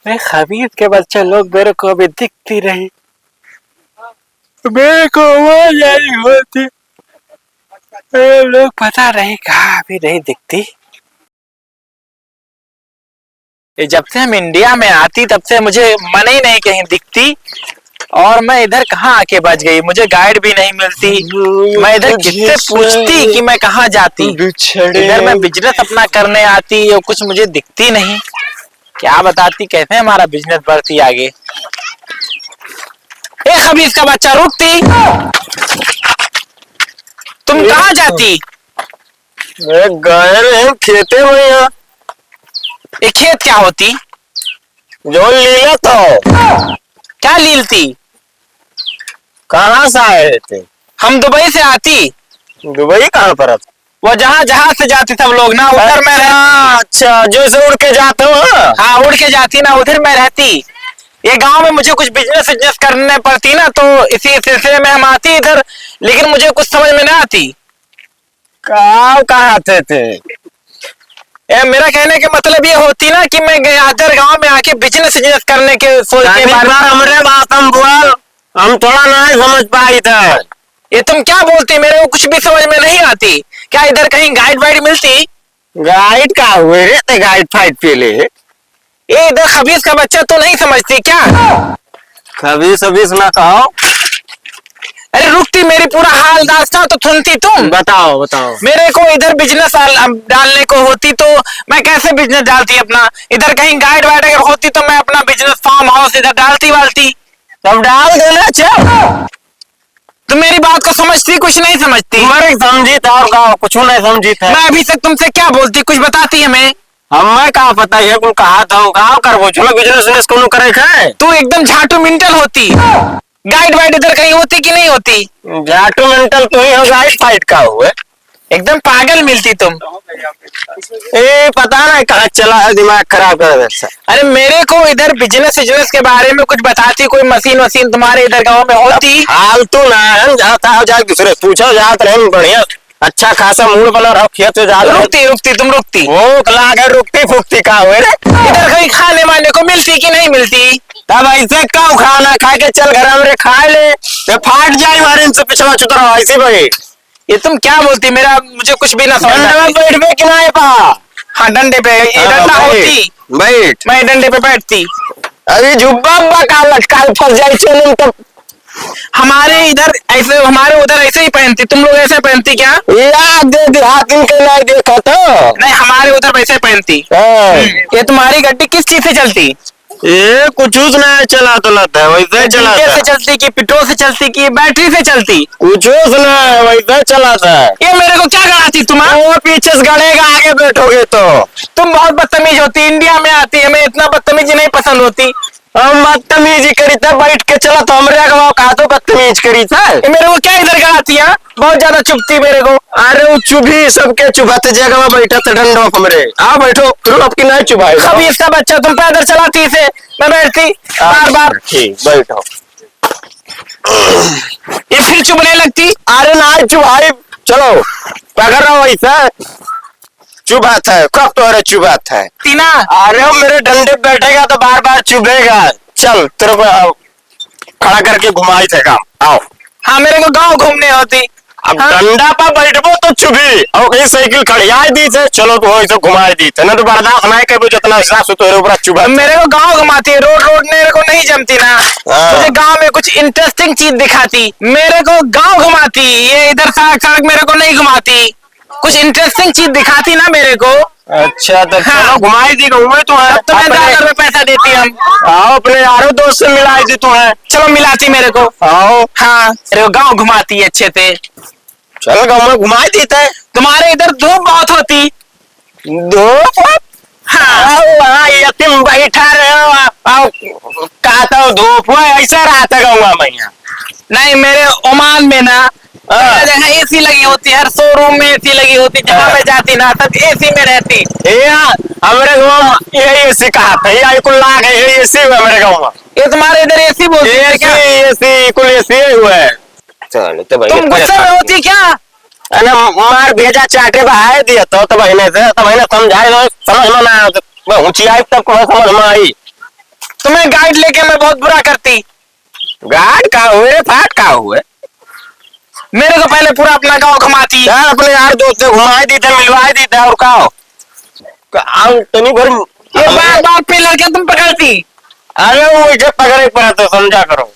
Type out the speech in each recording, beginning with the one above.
मैं खबीर के बच्चे लोग मेरे को अभी दिखती रही, मेरे को आवाज आई होती, लोग पता नहीं कहाँ अभी नहीं दिखती। जब से हम इंडिया में आती तब से मुझे मन ही नहीं कहीं दिखती, और मैं इधर कहाँ आके बच गई, मुझे गाइड भी नहीं मिलती। मैं इधर किससे पूछती कि मैं कहाँ जाती। इधर मैं बिजनेस अपना करने आती और कुछ मुझे दिखती नहीं। क्या बताती कैसे हमारा बिजनेस बढ़ती आगे। ए खबीस का बच्चा, रुकती, तुम कहाँ जाती? गए खेते में यहाँ। ये खेत क्या होती? जो लीला तो क्या लीलती? कहाँ से आए थे? हम दुबई से आती। दुबई कहाँ पर? वो जहाँ जहाज से जाते सब लोग ना, उधर मैं अच्छा, जो से उड़ के जाते हो? हाँ, उड़ के जाती ना, उधर मैं रहती। ये गांव में मुझे कुछ बिजनेस करने पड़ती ना, तो इसी सिलसिले में हम आती इधर, लेकिन मुझे कुछ समझ में ना आती। कहाँ आते थे? मेरा कहने के मतलब ये होती ना कि मैं इधर गांव में आके बिजनेस करने के सोच के बारे में। हमरे बात हम बोल, हम थोड़ा नहीं समझ पाई थे। ये तुम क्या बोलती, मेरे को कुछ भी समझ में नहीं आती। क्या इधर कहीं गाइड वाइड मिलती? गाइड का हुए रे ते गाइड फाइट पे ले। ये इधर खबीस का बच्चा तो नहीं समझती क्या? खबीस अबीस ना कहो। अरे रुकती, मेरी पूरा हाल दास्तां तो सुनती तुम। बताओ बताओ। मेरे को इधर बिजनेस डालने को होती तो मैं कैसे बिजनेस डालती अपना। इधर कहीं गाइड वाइड अगर होती तो मैं अपना बिजनेस फार्म हाउस इधर डालती वालती। तब डाल देना चाहिए। तुम मेरी बात को समझती, कुछ नहीं समझती। तुम्हारे समझी था और गाँव कुछ नहीं समझी था। मैं अभी तक तुमसे क्या बोलती, कुछ बताती हमें। हमें कहा पता है कुल कहा था गाँव कर वो चलो बिजनेस को करे खाए। तू एकदम झाटू मिंटल होती। गाइड वाइड इधर कहीं होती कि नहीं होती? झाटू मेंटल तू ही हो, गाइड फाइट का हुए। एकदम पागल मिलती तुम। ए पता नहीं कहाँ चला है, दिमाग खराब कर देता। अरे मेरे को इधर बिजनेस के बारे में कुछ बताती, कोई मशीन वशीन तुम्हारे इधर गांव में होती? फालतू ना हम जाता हो जाके दूसरे पूछो जात रहे बढ़िया अच्छा खासा मूड बना रहो खेत से जात। रुकती तुम रुकती। भूख लागे रुकती फुकती का हुए रे। इधर कहीं खाने वाने को मिलती कि नहीं मिलती? तब ऐसे क्यों खाना खा के चल घर में खा ले तो फाट जाए हमारे इनसे पिछड़ा चुतरा ऐसी भाई। ये तुम क्या बोलती, मेरा मुझे कुछ भी ना समझ में। बैठ में कि ना पा। हाँ डंडे पे, ये डंडा होती, बैठ मैं डंडे पे बैठती। अभी जुब्बा का लटकाल फंस जाए चलो तब। हमारे इधर ऐसे, हमारे उधर ऐसे ही पहनती, तुम लोग ऐसे पहनती क्या? याद दे देहात इनके नहीं देखा तो। नहीं, हमारे उधर वैसे पहनती। ये तुम्हारी गड्डी किस चीज से चलती? ये कुछ नहीं चला तो लता है वैसे चला से चलती कि पेट्रोल से चलती कि बैटरी से चलती? कुछ नहीं वैसे चला था। ये मेरे को क्या गड़ाती तुम? वो पीछे से गड़ेगा आगे बैठोगे तो। तुम बहुत बदतमीज होती, इंडिया में आती, हमें इतना बदतमीजी नहीं पसंद होती। हम बदतमीजी करी था बैठ के चला तो हमरे अगवा कहा तो बदतमीज करी था। मेरे को क्या इधर गड़ाती है, बहुत ज्यादा चुभती मेरे को। अरे वो चुभी सबके चुभाते जगह बैठा था डंडो हमरे। आ बैठो अब की नहीं चुभाई। अब इसका बच्चा तुम पैदल चलाती से मैं बैठती बार बार। ठीक बैठो। ये फिर चुभने लगती। अरे ना चुभाई चलो पकड़ रहा हूँ ऐसा चुभाता है कब तो अरे चुभाता है तीना। अरे मेरे डंडे बैठेगा तो बार बार चुभेगा। चल तेरे को खड़ा करके घुमाई थे काम आओ। हाँ मेरे को गांव घूमने होती। अब डंडा पर बैठबो तो चुभी और कहीं साइकिल खड़ियाई दी थे चलो तो वही तो घुमाई दी थे ना तो बर्दाश्त नहीं कर जितना हिसाब से तेरे ऊपर चुभा। मेरे को गांव घुमाती है, रोड रोड मेरे को नहीं जमती ना। मुझे गांव में कुछ इंटरेस्टिंग चीज दिखाती, मेरे को गांव घुमाती। ये इधर सड़क सड़क मेरे को नहीं घुमाती, कुछ इंटरेस्टिंग चीज दिखाती ना मेरे को। अच्छा तो चलो घुमाई दी घूमे तो है तुम्हें $10 पैसा देती हम। आओ अपने यारों दोस्त से मिलाई दी तो है। चलो मिलाती मेरे को। आओ हाँ मेरे को गाँव घुमाती है अच्छे से। चल गाँव में घुमाई देते है। तुम्हारे इधर धूप बहुत होती। धूप? हाँ वहाँ यतीम बैठा रहे कहता धूप ऐसा रहता गाँव में। नहीं मेरे ओमान में ना जगह एसी लगी होती, हर शोरूम में एसी लगी होती, जहाँ मैं जाती ना सब एसी में रहती। हमारे गाँव यही एसी कहा था यही कुल लाग है यही एसी हुआ हमारे गाँव में। ये तुम्हारे इधर एसी बोलते हैं क्या? एसी कुल एसी हुआ है। चल तो भाई तुम गुस्से में होती क्या? अरे मार भेजा चाटे बहाए दिया तो बहने से तो बहने समझाए समझ में ना ऊंची आई तब को समझ में आई। तुम्हें गाइड लेके मैं बहुत बुरा करती। गार्ड का हुए फाट का हुए मेरे को पहले पूरा अपना गांव घुमाती। यार अपने यार दोस्त से घुमाई दी थे मिलवाई दी थे और का आओ तनी भर ये बार बार पे लड़के तुम पकड़ती। अरे वो इसे पकड़े पड़ा तो समझा करो।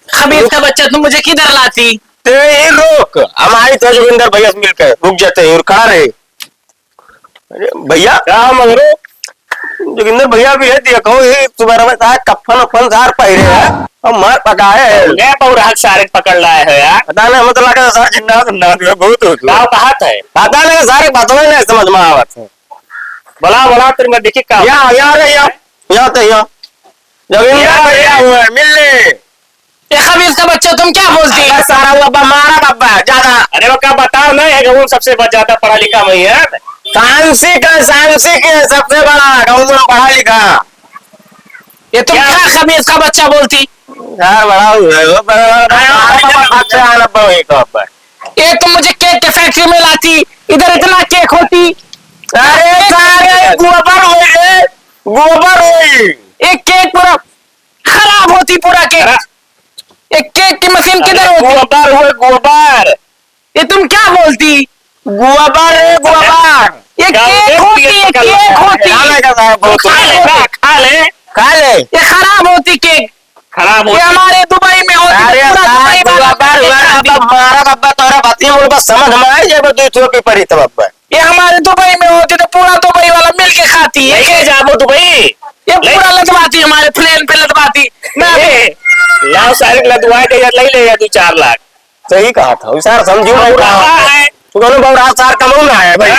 खबीज का बच्चा तुम मुझे किधर लाती। ते ये रोक हमारी तो जोगिंदर भैया से मिलकर रुक जाते हैं और कहा रहे अरे भैया क्या मगरो जोगिंदर भैया भी है देखो ये तुम्हारा में साथ कफन अपन सार पहरे है और मार पकाए है मैं पौराग सारे पकड़ लाए है यार। पता नहीं मतलब लगा सारा जिन्ना सुनना बहुत हो गाँव कहाँ था? पता नहीं सारे बातों नहीं समझ में आवत है। बोला बोला तेरे में देखी का यहाँ तो यहाँ जोगिंदर भैया हुए मिलने ये खबीज का बच्चा तुम क्या बोलती। अरे सारा हुआ मारा बाबा ज्यादा अरे वो क्या बताओ ना है वो सबसे ज्यादा पढ़ा लिखा वही है। सांसी के सबसे बड़ा गाँव में पढ़ा लिखा ये तुम क्या खबीज का बच्चा बोलती। यार बड़ा हुआ है वो बड़ा ये तुम मुझे केक के फैक्ट्री में लाती। इधर इतना केक होती। अरे सारे गोबर हुई एक केक पूरा खराब होती पूरा केक। एक केक की मशीन किधर होती। गोबर हुए गोबर ये तुम क्या बोलती। गोबर है गोबर ये केक होती है केक होती। खा ले ये खराब होती केक। खराब ये हमारे दुबई में होती। अरे पूरा दुबई वाला मारा बाबा तोरा बाती मुझे बस समझ में आई ये बदू छोटी पड़ी तो बाबा ये हमारे दुबई में होती तो पूरा दुबई वाला मिल के खाती है। लेके जाबो दुबई ये पूरा लदवाती हमारे प्लेन पे लदवाती। मैं लाओ सारे लदवाए दे यार ले ले यार 2-4 लाख। सही कहा था विचार समझियो नहीं कहा है तू दोनों बहुत सार कमाऊंगा है भाई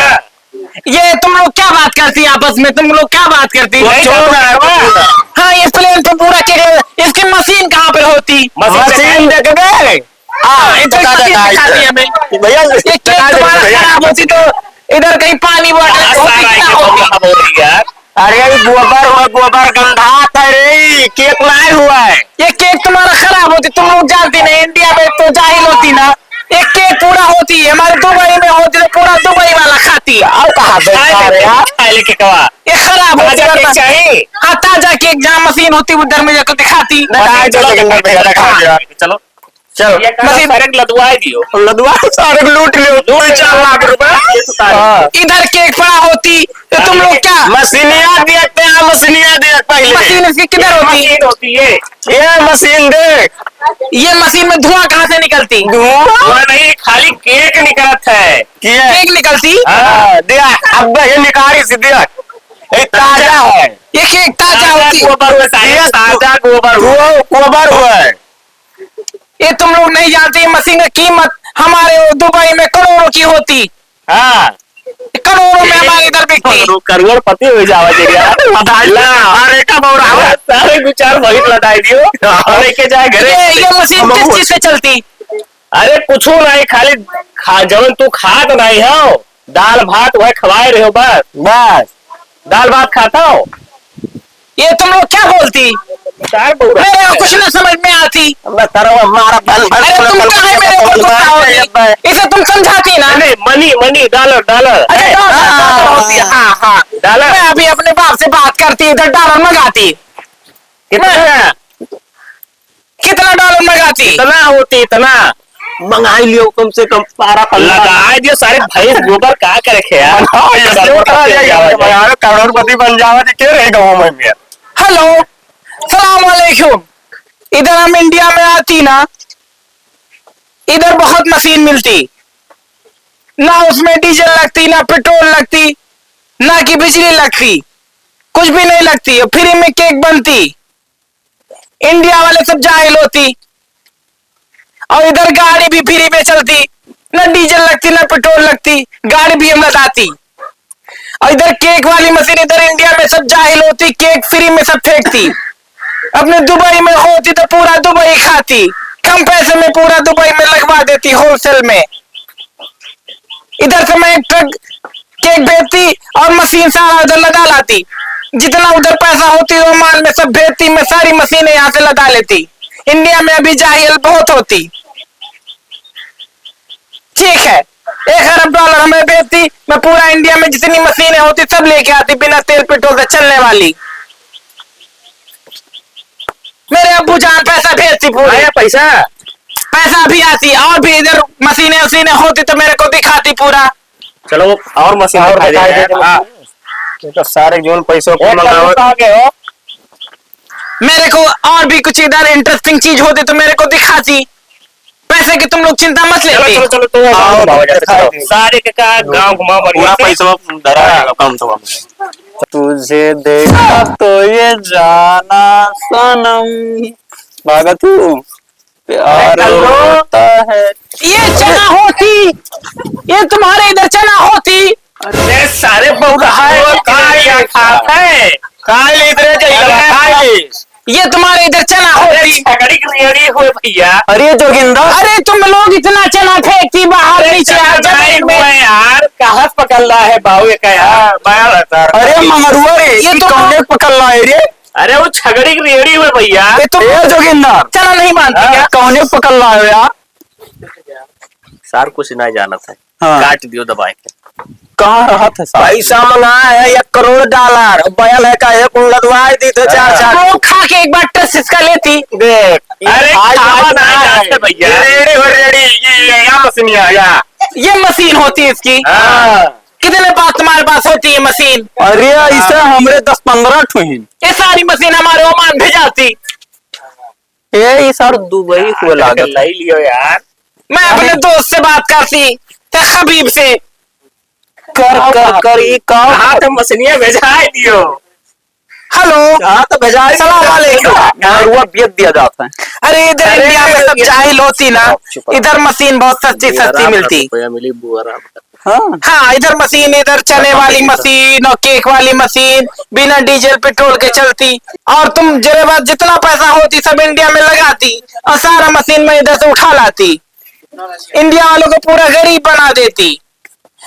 ये तुम लोग क्या बात करती आपस में। तुम लोग क्या बात करती। हाँ ये प्लेन पे पूरा केक इसकी मशीन कहाँ पे होती। मशीन देख गए हाँ ये तो मशीन दिखाती है हमें। भैया ये केक तुम्हारा खराब होती तो इधर कहीं पानी बॉटल होती क्या होती। यार अरे गोबर गंधात है रे केक लाए हुआ है ये केक तुम्हारा खराब होती। तुम लोग जानती नहीं इंडिया में तो जाहिल होती ना। एक केक पूरा होती है हमारे दुबई में होती तो पूरा दुबई वाला खाती है। और कहाँ पे सारे यार खाए लेके कवा ये खराब होती ताजा केक है। चाहिए। हाँ ताजा केक जहाँ मशीन होती उधर में जाकर दिखाती। चलो चलो ये सारे लदवाए दियो लदवा सारे लूट लियो 2-4 लाख रुपए इधर केक पड़ा होती तो तुम लोग क्या मशीनिया देखते हैं मशीनिया देख पहले मशीन इसकी किधर होती। मशीन होती है ये मशीन देख ये मशीन में धुआं कहाँ से निकलती। वो नहीं खाली केक निकलत है। केक निकलती। दिया अब ये निकाली सी दिया ये ताजा है ये केक ताजा होती। गोबर हुआ ताजा गोबर हुआ। गोबर हुआ है ये तुम लोग नहीं जानते मशीन की कीमत हमारे दुबई में करोड़ों की होती। हाँ करोड़ों में हमारे इधर बिकती। करोड़पति हो जावा अरे का बौरा सारे 2-4 महीने लदाई दियो लेके जाए घरे। ये मशीन किस चीज से चलती। अरे कुछ नहीं खाली जवन तू खात नहीं हो दाल भात वह खवाए रहे हो बस दाल भात खाता हो। ये तुम लोग क्या बोलती। चार बौरा मेरे को कुछ ना समझ में आती। हमारा अरे तुम क्या है मेरे ऊपर गुस्सा होती। इसे तुम समझाती ना। नहीं मनी डॉलर अरे डॉलर होती है। हाँ हाँ डॉलर मैं अभी अपने बाप से बात करती इधर डॉलर मंगाती। कितना डॉलर मंगाती। इतना होती इतना मंगाई लियो कम से कम 12 लगाए दियो सारे भैंस गोबर का करे यार करोड़पति बन जावा क्या रहेगा वो में हेलो सलाम वालेकुम। इधर हम इंडिया में आती ना इधर बहुत मशीन मिलती ना उसमें डीजल लगती ना पेट्रोल लगती ना कि बिजली लगती कुछ भी नहीं लगती और फ्री में केक बनती। इंडिया वाले सब जाहिल होती और इधर गाड़ी भी फ्री में चलती ना डीजल लगती ना पेट्रोल लगती गाड़ी भी हम लगाती। और इधर केक वाली मशीन इधर इंडिया में सब जाहिल होती केक फ्री में सब फेंकती। अपने दुबई में होती तो पूरा दुबई खाती कम पैसे में पूरा दुबई में लगवा देती होलसेल में। इधर से मैं एक ट्रक केक बेचती और मशीन सारा उधर लगा लाती। जितना उधर पैसा होती वो माल में सब भेजती मैं सारी मशीनें यहाँ से लगा लेती। इंडिया में अभी जाहिल बहुत होती। ठीक है $1 अरब हमें बेचती मैं पूरा इंडिया में जितनी मशीनें होती सब लेके आती बिना तेल पेट्रोल से चलने वाली। मेरे अब्बू जान पैसा भेजती पूरा। आया पैसा? पैसा भी आती और भी इधर मशीनें वसीनें होती तो मेरे को दिखाती पूरा। चलो और मशीन और दिखाई दिखाई दे दे। हाँ। ये तो सारे जोन पैसों को एक मंगाओ। कहाँ के हो? मेरे को और भी कुछ इधर इंटरेस्टिंग चीज होती तो मेरे को दिखाती। पैसे की तुम लोग चिंता मत चलो लेती। चलो चलो तो आओ, घुमाओ जैसे, दिखाई चलो। दे। सारे के का गांव घुमाओ पूरा बढ़िया से। पैसा धरा है कम तो तुझे देखा तो ये जाना सनम भागा तू प्यार होता है। ये चना होती, ये तुम्हारे इधर चना होती। अरे सारे बहुत है काय खाता है काय इधर जाइए काय ये तुम्हारे इधर चना होती। छगड़ी क्रियड़ी हुए भैया। अरे जोगिंदर अरे तुम लोग इतना चना फेंकती बाहर नीचे जमीन में। यार कहाँ पकड़ रहा है बाबू का यार अरे मंगरुआ रे ये ये तो- कौन पकड़ रहा है रे अरे वो छगड़ी की रेड़ी हुए भैया। ये तुम ए जोगिंदर चना नहीं मानती क्या? कौन पकड़ रहा है यार सार कुछ नहीं जाना था। हाँ। काट दियो दबाई के। कहाँ रहा था साहब? पैसा मंगाया है $1 करोड़ बयाल है का एक लदवाई दी थे चार चार वो खा के एक बार टेस्ट इसका लेती। देख अरे खावा नहीं जाते भैया। रेडी हो रेडी ये या मशीन या ये मशीन होती है इसकी। हाँ। कितने पास तुम्हारे पास होती है मशीन? अरे इसे हमरे 10-15 ठुहिन ये सारी मशीन हमारे ओमान भेजाती। ये सर दुबई को लागत लाई लियो यार। मैं अपने दोस्त से बात करती ते हबीब से। कर ये काम हाँ तो मछलियाँ भेजा दियो। हेलो हाँ तो भेजा सलाम वालेकुम। रुआ बेच दिया जाता है। अरे इधर अरे इंडिया में सब ये- जाहिल होती ना, इधर मशीन बहुत सस्ती सस्ती मिलती। मिली बुआरा। हाँ हाँ इधर मशीन, इधर चने वाली मशीन और केक वाली मशीन बिना डीजल पेट्रोल के चलती। और तुम जरे बात जितना पैसा होती सब इंडिया में लगाती और सारा मशीन में इधर से उठा लाती। इंडिया वालों को पूरा गरीब बना देती।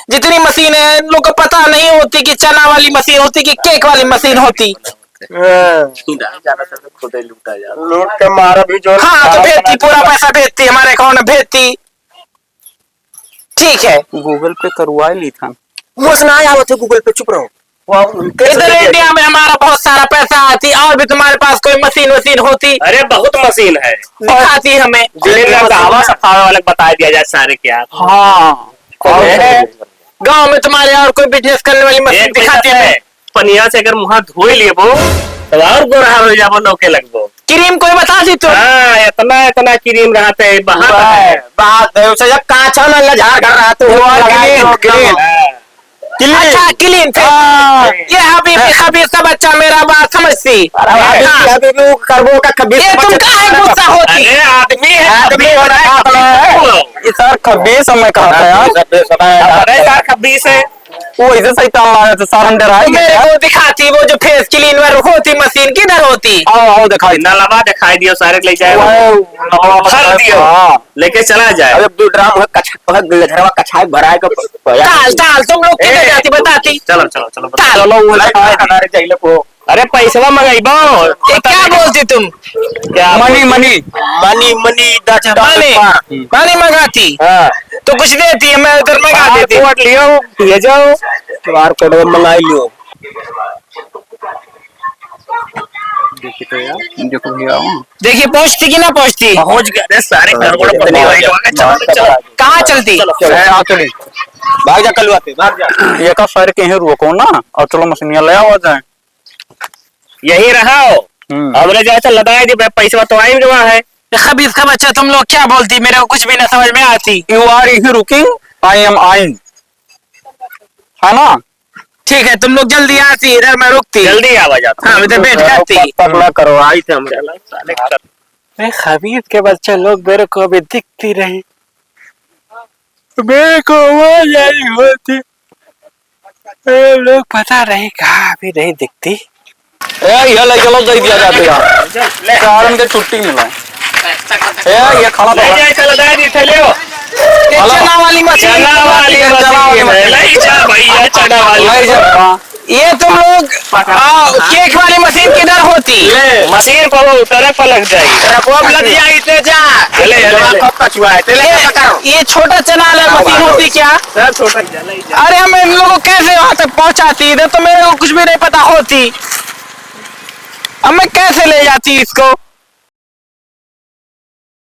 जितनी मशीन है इन लोग को पता नहीं होती कि चना वाली मशीन होती कि केक वाली मशीन होती। जाना था तो खुद ही लूटा जा। लूट के मारा भी जो हाँ तो भेजती, पूरा पैसा भेजती हमारे अकाउंट में भेजती। ठीक है गूगल पे करवा ली था वो सुना आवत है गूगल पे चुप रहो। इधर इंडिया में हमारा बहुत सारा पैसा आती और भी तुम्हारे पास कोई मशीन वशीन होती अरे बहुत मशीन है। दिखाती हमें। हवा सफावे वाले बता दिया जाए सारे क्या। हाँ गांव में तुम्हारे और कोई बिजनेस करने वाली मशीन एक दिखाती पैसा है। है पनिया से अगर मुहा धोई लेबो तो और गोरा हो जाबो लौके लगबो। क्रीम कोई बता दी तुम? हाँ इतना इतना क्रीम रहते है बाहर है। बात है उसे जब काचा न लजा कर रहा तो वो अच्छा क्लीन ये हबीब का बच्चा मेरा बात समझती। करबो का कभी ये तुम काहे गुस्सा होती? अरे आदमी है आदमी हो रहा है ये सर कभी समय कहा था यार अरे यार खब्बी से वो इसे सही ताल रहा था सारन डराएंगे मेरे को दिखाती वो जो फेस क्लीनर होती मशीन किधर होती? आओ आओ दिखाई नलवा दिखाई दियो सारे ले जाए भर दियो लेके चला जाए। अब दो ड्राम है कछा गलधरवा कछाई भराए का ताल ताल तुम लोग किधर जाती बताती? चलो चलो चलो ताल। चलो वो हमारे चाहिए को अरे पैसा मंगाइबो ये क्या बोलती तुम? क्या मनी मनी मनी मनी मानी मानी मंगाती हाँ तो कुछ देती है, मैं उधर मंगा देती। कोड लियो ये जाओ बार कोड मंगाई लियो देखो भैया देखिए पहुंचती कि ना पहुंचती? पहुंच गए। अरे सारे गड़बड़ बदले भाई चलो चलो कहाँ चलती? चली भाग जा कल आते भाग जा ये का सर कहीं रोको ना और चलो मशीनिया ले आओ जाए यही रहा हमने जैसे लगाए दी पैसा तो आई जमा है। खबीज का बच्चा तुम लोग क्या बोलती? मेरे को कुछ भी ना समझ में आती। यू आर ही रुकिंग आई एम आइन है ना ठीक है तुम लोग जल्दी आती, इधर मैं रुकती। जल्दी आवाज आता। हाँ इधर बैठ जाती। तगड़ा करवाई थे हम मैं खबीज के बच्चे लोग मेरे को अभी दिखती रही, मेरे को आवाज आई होती, लोग पता नहीं कहाँ भी नहीं दिखती। ये ले चलो दे दिया जाते यार कारण के छुट्टी मिला ये खाना ले जाए चलो दाई दी थे लियो। ये चना वाली मशीन, चना वाली मशीन है ले जा भैया चना वाली। ये तुम लोग केक वाली मशीन किधर होती? मशीन पर वो तरफ लग जाएगी कब लग जाए इतने जा। चले ये छोटा चना वाला मशीन होती क्या? छोटा अरे हम इन लोगों को कैसे वहां तक पहुंचाती? इधर तो मेरे को कुछ भी नहीं पता होती। अब मैं कैसे ले जाती इसको?